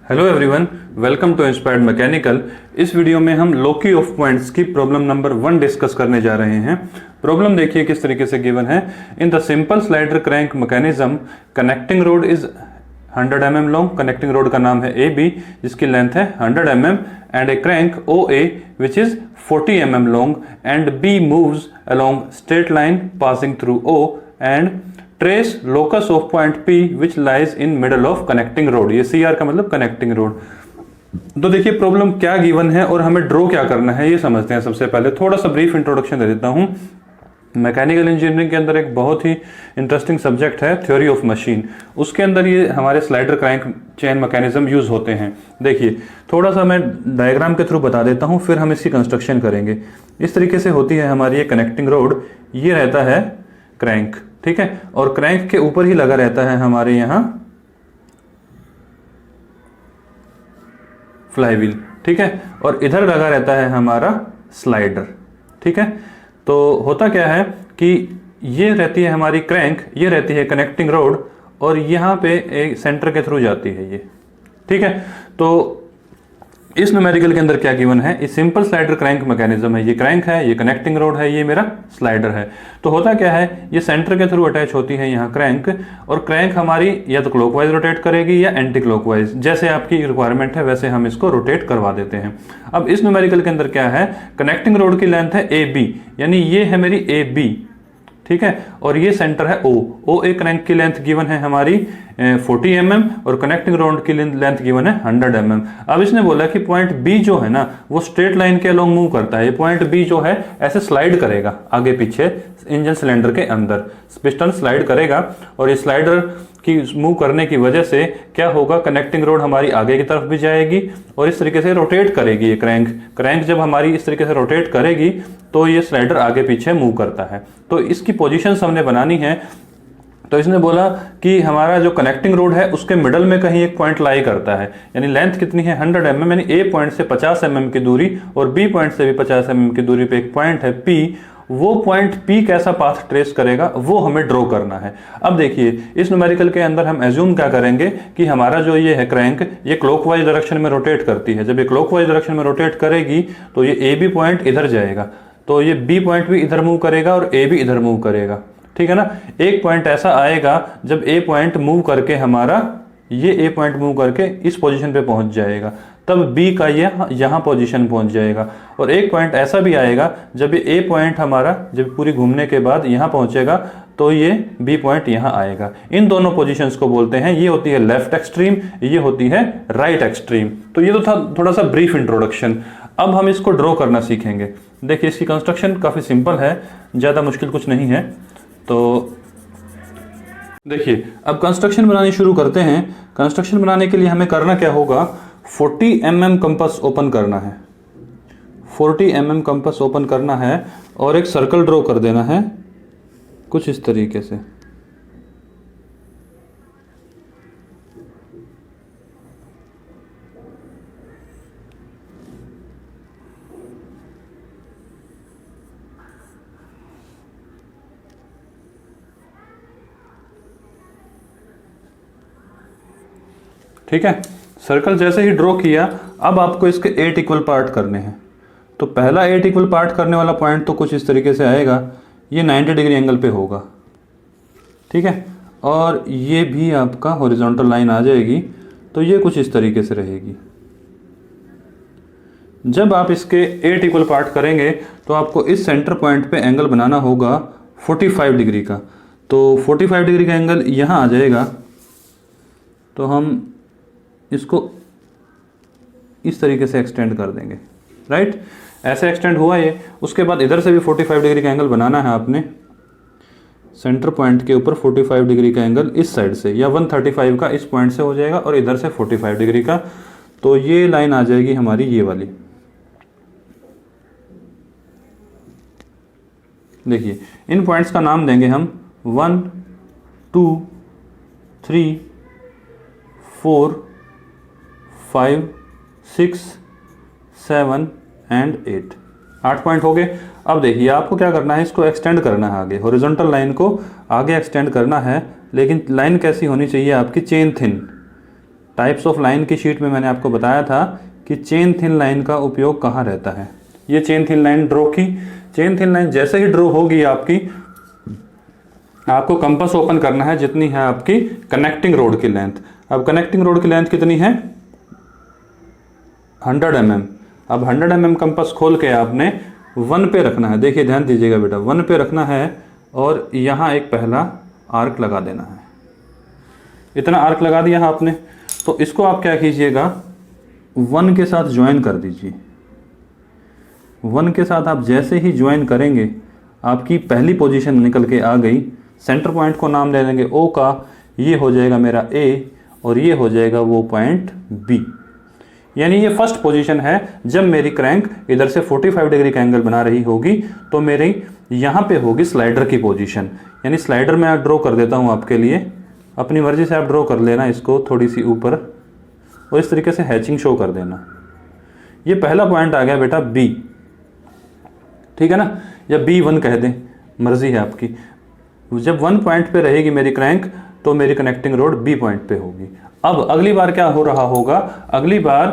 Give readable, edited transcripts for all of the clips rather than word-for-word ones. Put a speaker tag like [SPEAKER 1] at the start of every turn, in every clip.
[SPEAKER 1] Hello everyone, welcome to inspired mechanical. इस video में हम लोकी ऑफ पॉइंट्स की प्रॉब्लम नंबर 1 डिस्कस करने जा रहे हैं। प्रॉब्लम देखिए किस तरीके से गिवन है। In the simple slider crank mechanism connecting road is 100 mm long. Connecting road का नाम है ए बी, जिसकी लेंथ है 100 mm, and a crank O A which is 40 mm long, and B moves along straight line passing through O and trace locus of point P which lies in middle of connecting rod. ये CR का मतलब connecting road. तो देखिए problem क्या given है और हमें draw क्या करना है ये समझते हैं। सबसे पहले थोड़ा सा ब्रीफ इंट्रोडक्शन दे देता हूं। मैकेनिकल इंजीनियरिंग के अंदर एक बहुत ही इंटरेस्टिंग सब्जेक्ट है थ्योरी ऑफ मशीन। उसके अंदर ये हमारे slider crank chain mechanism use होते हैं। देखिए थोड़ा सा मैं डायग्राम के थ्रू बता देता हूं, फिर हम इसकी कंस्ट्रक्शन करेंगे। इस तरीके से होती है हमारी ये कनेक्टिंग रोड। ये रहता है क्रैंक, ठीक है, और क्रैंक के ऊपर ही लगा रहता है हमारे यहां फ्लाईव्हील, ठीक है, और इधर लगा रहता है हमारा स्लाइडर, ठीक है। तो होता क्या है कि ये रहती है हमारी क्रैंक, ये रहती है कनेक्टिंग रोड, और यहां पे एक सेंटर के थ्रू जाती है ये, ठीक है। तो इस न्यूमेरिकल के अंदर क्या गिवन है, ये सिंपल स्लाइडर क्रैंक मैकेनिज्म है। ये क्रैंक है, ये कनेक्टिंग रोड है, ये मेरा स्लाइडर है। तो होता क्या है, ये सेंटर के थ्रू अटैच होती है यहाँ क्रैंक, और क्रैंक हमारी या तो क्लॉकवाइज रोटेट करेगी या एंटी क्लॉकवाइज, जैसे आपकी रिक्वायरमेंट है वैसे हम इसको रोटेट करवा देते हैं। अब इस न्यूमेरिकल के अंदर क्या है, कनेक्टिंग रोड की लेंथ है ए बी, यानी ये है मेरी ए बी, ठीक है, और ये सेंटर है ओ ए। क्रैंक की लेंथ गिवन है हमारी 40 mm और कनेक्टिंग रोड की लेंथ गिवन है 100 mm। अब इसने बोला कि पॉइंट बी जो है ना वो स्ट्रेट लाइन के अलोंग मूव करता है। ये पॉइंट बी जो है ऐसे स्लाइड करेगा आगे पीछे इंजन सिलेंडर के अंदर, पिस्टन स्लाइड करेगा, और ये स्लाइडर की मूव करने की वजह से क्या होगा, कनेक्टिंग रोड हमारी आगे की तरफ भी जाएगी और इस तरीके से रोटेट करेगी ये क्रैंक जब हमारी इस तरीके से रोटेट करेगी तो ये स्लाइडर आगे पीछे मूव करता है। तो इसकी पोजीशंस हमने बनानी है। तो इसने बोला कि हमारा जो कनेक्टिंग रोड है उसके मिडल में कहीं एक पॉइंट लाई करता है, यानी लेंथ कितनी है 100 mm, यानी ए पॉइंट से 50 mm की दूरी और बी पॉइंट से भी 50 mm की दूरी पे एक पॉइंट है P। वो पॉइंट P कैसा पाथ ट्रेस करेगा वो हमें ड्रॉ करना है। अब देखिए इस न्यूमेरिकल के अंदर हम एज्यूम क्या करेंगे कि हमारा जो ये है क्रैंक, ये क्लॉकवाइज डायरेक्शन में रोटेट करती है। जब ये क्लॉकवाइज डायरेक्शन में रोटेट करेगी तो ये ए बी पॉइंट इधर जाएगा, तो ये बी पॉइंट भी इधर मूव करेगा और ए भी इधर मूव करेगा, ठीक है ना। एक पॉइंट ऐसा आएगा जब ए पॉइंट मूव करके हमारा ये ए पॉइंट मूव करके इस पोजीशन पे पहुंच जाएगा, तब बी का ये यहाँ पोजीशन पहुंच जाएगा। और एक पॉइंट ऐसा भी आएगा जब ये ए पॉइंट हमारा जब पूरी घूमने के बाद यहाँ पहुंचेगा तो ये बी पॉइंट यहाँ आएगा। इन दोनों पोजीशंस को बोलते हैं, ये होती है लेफ्ट एक्सट्रीम, ये होती है राइट एक्सट्रीम। तो ये तो था थोड़ा सा ब्रीफ इंट्रोडक्शन। अब हम इसको ड्रॉ करना सीखेंगे। देखिए इसकी कंस्ट्रक्शन काफ़ी सिंपल है, ज़्यादा मुश्किल कुछ नहीं है। तो देखिए अब कंस्ट्रक्शन बनानी शुरू करते हैं। कंस्ट्रक्शन बनाने के लिए हमें करना क्या होगा, 40 mm कंपास ओपन करना है। 40 mm कंपास ओपन करना है और एक सर्कल ड्रॉ कर देना है कुछ इस तरीके से। ठीक है, सर्कल जैसे ही ड्रॉ किया, अब आपको इसके 8 इक्वल पार्ट करने हैं। तो पहला 8 इक्वल पार्ट करने वाला पॉइंट तो कुछ इस तरीके से आएगा, ये 90 डिग्री एंगल पे होगा, ठीक है, और ये भी आपका हॉरिजॉन्टल लाइन आ जाएगी, तो ये कुछ इस तरीके से रहेगी। जब आप इसके 8 इक्वल पार्ट करेंगे तो आपको इस सेंटर पॉइंट पे एंगल बनाना होगा 45 डिग्री का। तो 45 डिग्री का एंगल यहाँ आ जाएगा, तो हम इसको इस तरीके से एक्सटेंड कर देंगे, राइट, ऐसे एक्सटेंड हुआ ये। उसके बाद इधर से भी 45 डिग्री का एंगल बनाना है आपने, सेंटर पॉइंट के ऊपर 45 डिग्री का एंगल इस साइड से, या 135 का इस पॉइंट से हो जाएगा और इधर से 45 डिग्री का। तो ये लाइन आ जाएगी हमारी ये वाली। देखिए इन पॉइंट्स का नाम देंगे हम 1 2 3 4 5 6 7 एंड 8। 8 पॉइंट हो गए। अब देखिए आपको क्या करना है, इसको एक्सटेंड करना है आगे, हॉरिजॉन्टल लाइन को आगे एक्सटेंड करना है, लेकिन लाइन कैसी होनी चाहिए आपकी, chain thin. Types of line की शीट में मैंने आपको बताया था कि चेन थिन लाइन का उपयोग कहाँ रहता है। ये चेन थिन लाइन ड्रॉ की, चेन थिन लाइन जैसे ही ड्रॉ होगी आपकी, आपको कंपास ओपन करना है जितनी है आपकी कनेक्टिंग रोड की लेंथ। अब कनेक्टिंग रोड की लेंथ कितनी है? 100 mm। अब 100 mm कंपास खोल के आपने 1 पे रखना है। देखिए ध्यान दीजिएगा बेटा, 1 पे रखना है और यहाँ एक पहला आर्क लगा देना है। इतना आर्क लगा दिया आपने, तो इसको आप क्या कीजिएगा, 1 के साथ ज्वाइन कर दीजिए। 1 के साथ आप जैसे ही ज्वाइन करेंगे आपकी पहली पोजीशन निकल के आ गई। सेंटर पॉइंट को नाम दे देंगे O का, ये हो जाएगा मेरा A और ये हो जाएगा वो पॉइंट B। यानी ये फर्स्ट पोजीशन है। जब मेरी क्रैंक इधर से 45 डिग्री का एंगल बना रही होगी तो मेरी यहाँ पे होगी स्लाइडर की पोजीशन। यानी स्लाइडर मैं ड्रॉ कर देता हूँ आपके लिए, अपनी मर्जी से आप ड्रॉ कर लेना इसको थोड़ी सी ऊपर और इस तरीके से हैचिंग शो कर देना। ये पहला पॉइंट आ गया बेटा B, ठीक है ना, या B1 कह दें, मर्जी है आपकी। जब 1 पॉइंट पे रहेगी मेरी क्रैंक तो मेरी कनेक्टिंग रोड B पॉइंट पे होगी। अब अगली बार क्या हो रहा होगा, अगली बार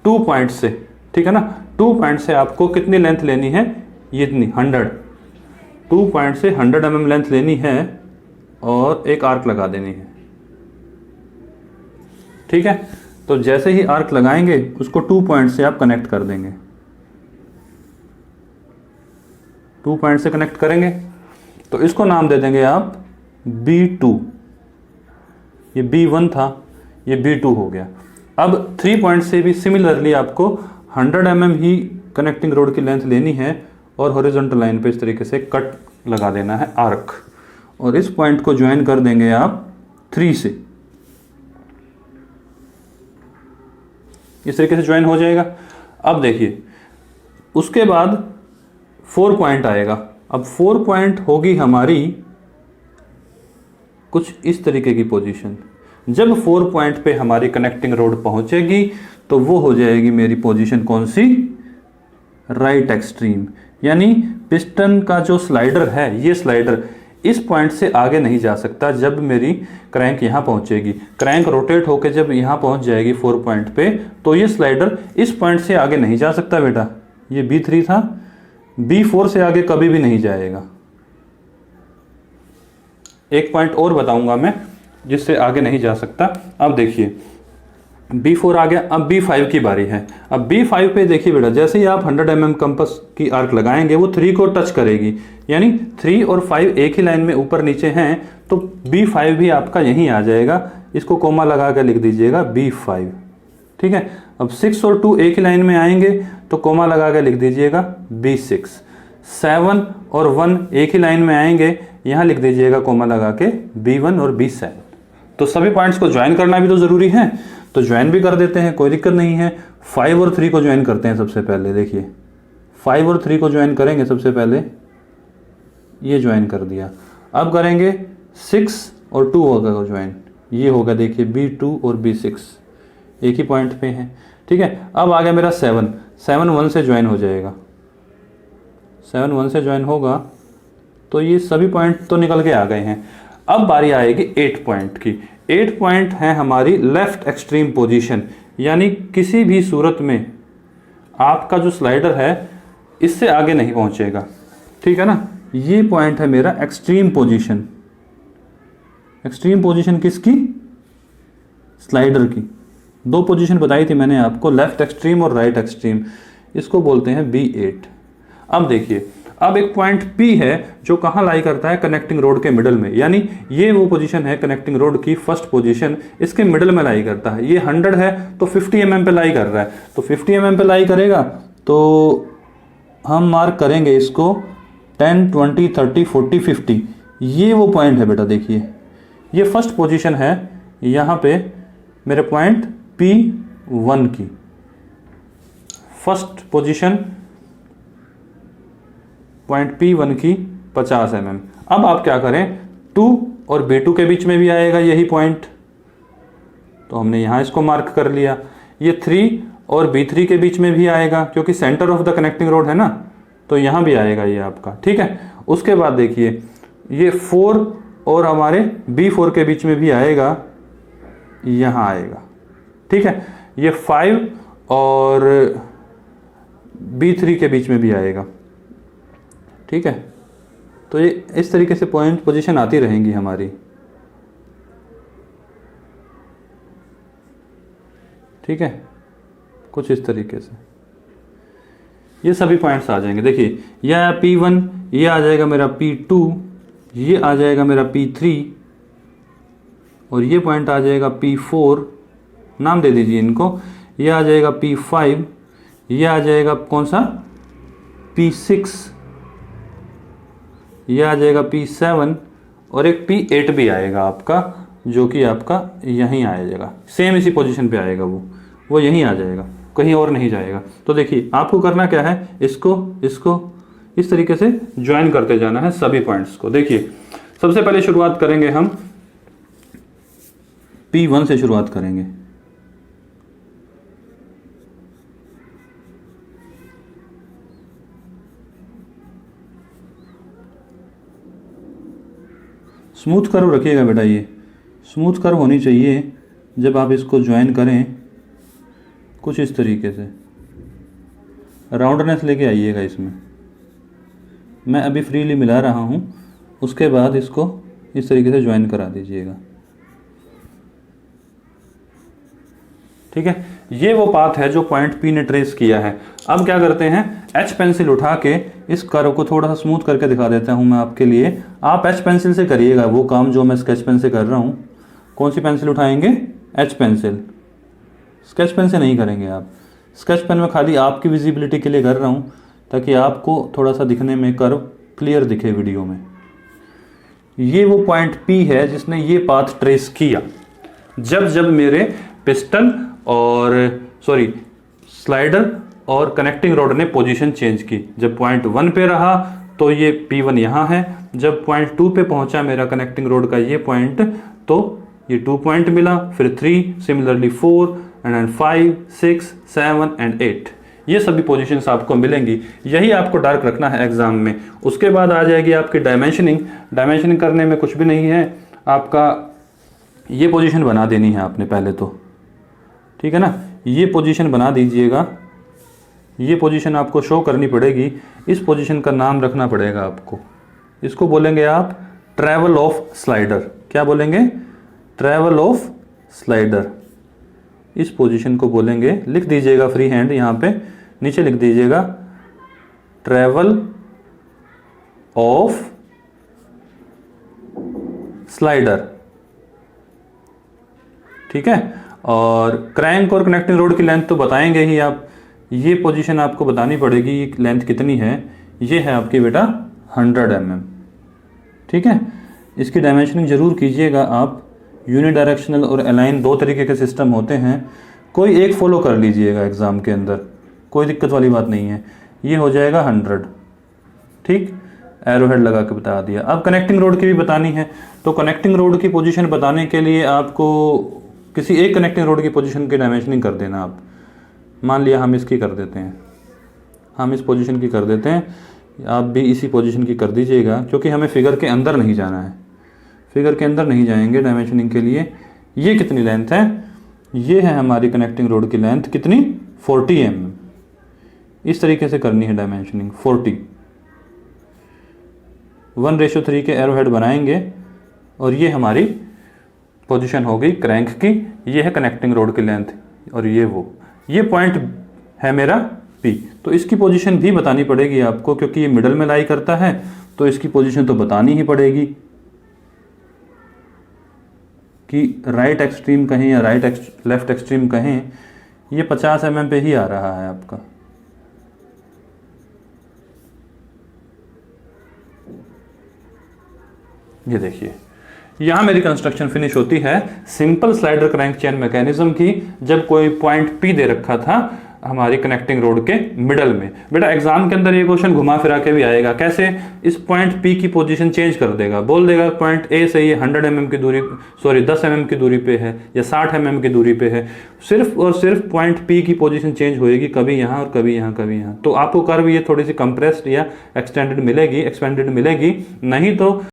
[SPEAKER 1] 2 पॉइंट से, ठीक है ना, 2 पॉइंट से आपको कितनी लेंथ लेनी है, ये इतनी 100, 2 पॉइंट से 100 mm लेंथ लेनी है और एक आर्क लगा देनी है, ठीक है। तो जैसे ही आर्क लगाएंगे उसको 2 पॉइंट से आप कनेक्ट कर देंगे। 2 पॉइंट से कनेक्ट करेंगे तो इसको नाम दे देंगे आप B2। ये B1 था, ये B2 हो गया। अब 3 पॉइंट से भी सिमिलरली आपको 100 mm ही कनेक्टिंग रोड की लेंथ लेनी है और हॉरिजॉन्टल लाइन पे इस तरीके से कट लगा देना है आर्क, और इस पॉइंट को ज्वाइन कर देंगे आप 3 से। इस तरीके से ज्वाइन हो जाएगा। अब देखिए उसके बाद 4 पॉइंट आएगा। अब 4 पॉइंट होगी हमारी कुछ इस तरीके की पोजीशन। जब 4 पॉइंट पे हमारी कनेक्टिंग रोड पहुंचेगी तो वो हो जाएगी मेरी पोजीशन कौन सी, राइट एक्सट्रीम। यानी पिस्टन का जो स्लाइडर है, ये स्लाइडर इस पॉइंट से आगे नहीं जा सकता। जब मेरी क्रैंक यहाँ पहुंचेगी, क्रैंक रोटेट होकर जब यहाँ पहुंच जाएगी 4 पॉइंट पे, तो ये स्लाइडर इस पॉइंट से आगे नहीं जा सकता बेटा। ये B3 था, B4 से आगे कभी भी नहीं जाएगा। एक पॉइंट और बताऊंगा मैं जिससे आगे नहीं जा सकता। अब देखिए B4 आ गया, अब B5 की बारी है। अब B5 पे देखिए बेटा, जैसे ही आप 100 mm कंपास की आर्क लगाएंगे वो 3 को टच करेगी। यानी 3 और 5 एक ही लाइन में ऊपर नीचे हैं, तो B5 भी आपका यहीं आ जाएगा। इसको कोमा लगा कर लिख दीजिएगा B5, ठीक है। अब 6 और 2 एक ही लाइन में आएंगे तो कोमा लगा कर लिख दीजिएगा B6। 7 और 1 एक ही लाइन में आएंगे, यहाँ लिख दीजिएगा कोमा लगा के B1 और B7। तो सभी पॉइंट्स को ज्वाइन करना भी तो ज़रूरी है, तो ज्वाइन भी कर देते हैं, कोई दिक्कत नहीं है। 5 और 3 को ज्वाइन करते हैं सबसे पहले। देखिए 5 और 3 को ज्वाइन करेंगे सबसे पहले, ये ज्वाइन कर दिया। अब करेंगे 6 और 2 होगा ज्वाइन, ये होगा देखिए B2 और B6 एक ही पॉइंट पे हैं, ठीक है। अब आ गया मेरा 7, 7 1 से ज्वाइन हो जाएगा। 7 1 से ज्वाइन होगा तो ये सभी पॉइंट तो निकल के आ गए हैं। अब बारी आएगी 8 पॉइंट की। 8 पॉइंट है हमारी लेफ्ट एक्सट्रीम पोजीशन। यानी किसी भी सूरत में आपका जो स्लाइडर है इससे आगे नहीं पहुंचेगा, ठीक है ना। ये पॉइंट है मेरा एक्सट्रीम पोजीशन। एक्सट्रीम पोजीशन किसकी, स्लाइडर की। 2 पोजीशन बताई थी मैंने आपको, लेफ्ट एक्सट्रीम और राइट एक्सट्रीम, इसको बोलते हैं B8। अब देखिए, अब एक पॉइंट P है जो कहाँ लाई करता है, कनेक्टिंग रोड के मिडल में। यानी ये वो पोजीशन है कनेक्टिंग रोड की फर्स्ट पोजीशन, इसके मिडल में लाई करता है। ये 100 है तो 50 mm पे लाई कर रहा है, तो 50 mm पे लाई करेगा तो हम मार्क करेंगे इसको 10 20 30 40 50। ये वो पॉइंट है बेटा, देखिए ये फर्स्ट पोजीशन है यहाँ पे मेरे पॉइंट P1 की फर्स्ट पोजीशन, पॉइंट P1 की 50 mm। अब आप क्या करें, 2 और B2 के बीच में भी आएगा यही पॉइंट, तो हमने यहाँ इसको मार्क कर लिया। ये 3 और B3 के बीच में भी आएगा क्योंकि centre of the connecting road है ना, तो यहाँ भी आएगा ये आपका, ठीक है। उसके बाद देखिए ये 4 और हमारे B4 के बीच में भी आएगा, यहाँ आएगा, ठीक है, ये 5 और B3 के बीच में भी आएगा। ठीक है, तो ये इस तरीके से पॉइंट पोजीशन आती रहेंगी हमारी। ठीक है, कुछ इस तरीके से ये सभी पॉइंट्स आ जाएंगे। देखिए यह P1, ये आ जाएगा मेरा P2, ये आ जाएगा मेरा P3 और ये पॉइंट आ जाएगा P4, नाम दे दीजिए इनको। ये आ जाएगा P5, ये आ जाएगा कौन सा P6, ये आ जाएगा P7 और एक P8 भी आएगा आपका, जो कि आपका यहीं आ जाएगा, सेम इसी पोजीशन पे आएगा, वो यहीं आ जाएगा, कहीं और नहीं जाएगा। तो देखिए आपको करना क्या है, इसको इस तरीके से ज्वाइन करते जाना है सभी पॉइंट्स को। देखिए सबसे पहले शुरुआत करेंगे हम P1 से शुरुआत करेंगे। स्मूथ कर्व रखिएगा बेटा, ये स्मूथ कर्व होनी चाहिए जब आप इसको ज्वाइन करें, कुछ इस तरीके से राउंडनेस लेके आइएगा इसमें। मैं अभी फ्रीली मिला रहा हूँ, उसके बाद इसको इस तरीके से ज्वाइन करा दीजिएगा। ठीक है, ये वो पाथ है जो पॉइंट P ने ट्रेस किया है। अब क्या करते हैं, H पेंसिल उठा के इस कर्व को थोड़ा सा स्मूथ करके दिखा देता हूं मैं आपके लिए। आप H पेंसिल से करिएगा वो काम जो मैं स्केच पेन से कर रहा हूं। कौन सी पेंसिल उठाएंगे, H पेंसिल, स्केच पेन से नहीं करेंगे आप। स्केच पेन में खाली आपकी विजिबिलिटी के लिए कर रहा हूं, ताकि आपको थोड़ा सा दिखने में कर्व क्लियर दिखे वीडियो में। ये वो पॉइंट P है जिसने ये पाथ ट्रेस किया। जब मेरे पिस्टन और स्लाइडर और कनेक्टिंग रोड ने पोजीशन चेंज की, जब पॉइंट 1 पे रहा तो ये P1 यहाँ है, जब पॉइंट 2 पे पहुंचा मेरा कनेक्टिंग रोड का ये पॉइंट, तो ये 2 पॉइंट मिला, फिर 3, सिमिलरली 4 एंड 5, 6, 7 एंड 8, ये सभी पोजीशंस आपको मिलेंगी। यही आपको डार्क रखना है एग्जाम में। उसके बाद आ जाएगी आपकी डायमेंशनिंग करने में कुछ भी नहीं है, आपका ये पोजीशन बना देनी है आपने पहले तो। ठीक है ना, ये पोजीशन बना दीजिएगा, ये पोजीशन आपको शो करनी पड़ेगी। इस पोजीशन का नाम रखना पड़ेगा आपको, इसको बोलेंगे आप ट्रैवल ऑफ स्लाइडर। क्या बोलेंगे, ट्रैवल ऑफ स्लाइडर। इस पोजीशन को बोलेंगे, लिख दीजिएगा फ्री हैंड, यहाँ पे नीचे लिख दीजिएगा ट्रैवल ऑफ स्लाइडर। ठीक है, और क्रैंक और कनेक्टिंग रोड की लेंथ तो बताएंगे ही आप, ये पोजीशन आपको बतानी पड़ेगी लेंथ कितनी है। ये है आपकी बेटा 100 mm। ठीक है, इसकी डायमेंशनिंग जरूर कीजिएगा आप। यूनिडायरेक्शनल और अलाइन 2 तरीके के सिस्टम होते हैं, कोई एक फॉलो कर लीजिएगा एग्जाम के अंदर, कोई दिक्कत वाली बात नहीं है। ये हो जाएगा 100। ठीक, एरो हेड लगा के बता दिया। अब कनेक्टिंग रोड की भी बतानी है, तो कनेक्टिंग रोड की पोजीशन बताने के लिए आपको किसी एक कनेक्टिंग रोड की पोजीशन की डायमेंशनिंग कर देना आप। मान लिया हम इसकी कर देते हैं, हम इस पोजीशन की कर देते हैं, आप भी इसी पोजीशन की कर दीजिएगा, क्योंकि हमें फिगर के अंदर नहीं जाना है, फिगर के अंदर नहीं जाएंगे डायमेंशनिंग के लिए। ये कितनी लेंथ है, ये है हमारी कनेक्टिंग रोड की लेंथ कितनी, 40 mm। इस तरीके से करनी है डायमेंशनिंग, 40। 1:3 के एरो हेड बनाएंगे और ये हमारी पोजीशन हो गई क्रैंक की। ये है कनेक्टिंग रोड की लेंथ और ये पॉइंट है मेरा P। तो इसकी पोजीशन भी बतानी पड़ेगी आपको, क्योंकि ये मिडल में लाई करता है, तो इसकी पोजीशन तो बतानी ही पड़ेगी कि राइट एक्सट्रीम कहें या लेफ्ट एक्सट्रीम कहें। ये 50 mm पे ही आ रहा है आपका। ये देखिए, यहां मेरी कंस्ट्रक्शन फिनिश होती है simple slider crank chain mechanism की, जब कोई पॉइंट P दे रखा था हमारी कनेक्टिंग रोड के मिडल में। बेटा एग्जाम के अंदर ये क्वेश्चन घुमा फिरा के भी आएगा, कैसे, इस पॉइंट P की पोजीशन चेंज कर देगा, बोल देगा पॉइंट A से ये 100 mm की दूरी, 10 mm की दूरी पे है या 60 mm की दूरी पे है, सिर्फ और सिर्फ पॉइंट P की पोजीशन चेंज होएगी, कभी यहाँ और कभी यहाँ, कभी यहाँ। तो आपको कर्व ये थोड़ी सी कंप्रेस्ड या एक्सटेंडेड मिलेगी, नहीं तो